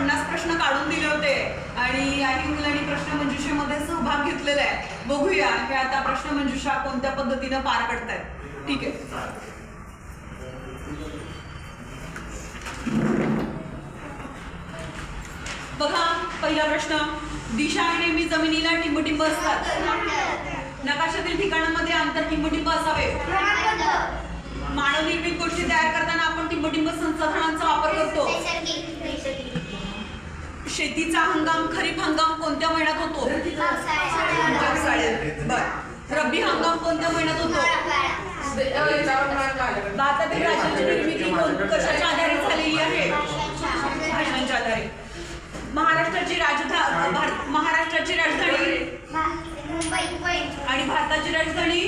50 प्रश्न काढून दिले होते आणि काही मुलांनी प्रश्नमंजुषेमध्ये सहभाग घेतलेला आहे. बघूया हे आता प्रश्नमंजुषा कोणत्या पद्धतीने पार पडतायत. ठीक आहे. बघा पहिला प्रश्न. दिशा नेहमी जमिनीला टिंबटिंब असतात. नकाशातील ठिकाणांमध्ये अंतर टिंबटिंब असावे. मानवनिर्मित गोष्टी तयार करताना आपण टिंबटिंब संसाधनांचा वापर करतो. शेतीचा हंगाम खरीप हंगाम कोणत्या महिन्यात होतो? बर. रब्बी हंगाम कोणत्या महिन्यात होतो? भारतातील राज्याची निर्मिती कशाच्या आधारे झालेली आहे? भाषांच्या आधारे. महाराष्ट्राची राजधानी आणि भारताची राजधानी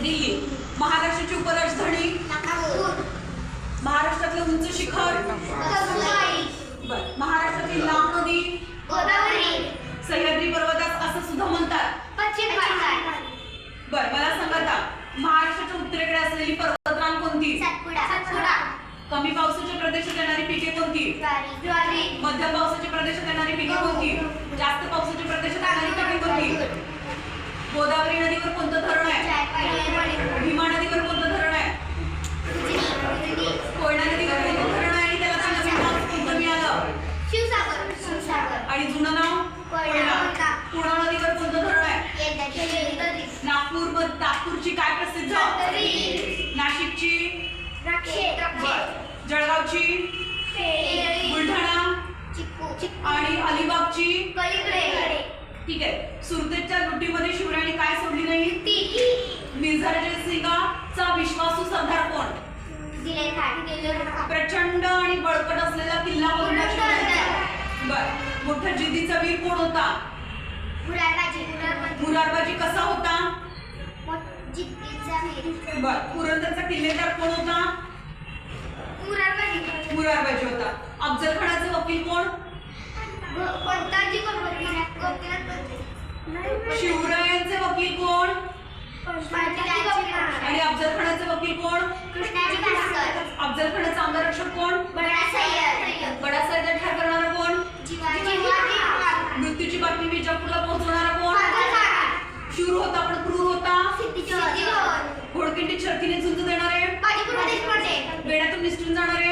दिल्ली. महाराष्ट्राची उपराजधानी. महाराष्ट्रातलं उंच शिखर. महाराष्ट्रातील लांब नदी. सह्याद्री पर्वतास असं सुद्धा म्हणतात. बर मला सांगा आता महाराष्ट्राच्या उत्तरेकडे असलेली पर्वतरांग कोणती? कमी पावसाच्या प्रदेशात येणारी पिके कोणती? मध्यम पावसाच्या प्रदेशात येणारी पिके कोणती? जास्त पावसाच्या प्रदेशात येणारी पिके कोणती? गोदावरी नदीवर कोणतं धरण आहे? भीमा नदीवर कोणतं धरण आहे? कोयना नदीवर कोणतं धरण आहे आणि त्याला नवीन नाव कोणतं मिळालं? आणि जुनं नाव कोयना. पूर्णा नदीवर कोणतं धरण आहे? नागपूरची काय प्रसिद्ध? नाशिकची? जळगावची? बुलढाणा आणि अलिबागची? ठीक आहे. सुरतेच्या लुटीमध्ये शिवरायांनी काय सोडली नाही? मिर्झा जयसिंगचा विश्वासू सरदार कोण? प्रचंड आणि बळकट असलेला किल्ला कोणता शिवरायांचा? बर. मोठा जिद्दीचा वीर कोण होता? मुरारबाजी कसा होता? बर. पुरंदरचा किल्लेदार कोण होता? मुरारबाजी होता. अफजल खानाचे वकील कोण? शिवरायांचे वकील कोण? आणि अफजल खानाचे वकील कोण? अफजल खानाचा अंगरक्षक कोण? बडा सय्यद ठार करणारा कोण? मृत्यूची बातमी विजापूरला पोहोचवणारा कोण? शूर होता पण क्रूर होता. घोडकिंडीत शर्तीने झुंज देणारे. बेड्यातून निसटून जाणारे.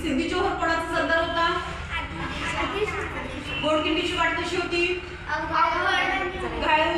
सिद्धी जोहर कोणाचा सरदार होता? घोडकिंडीची वाट कशी होती?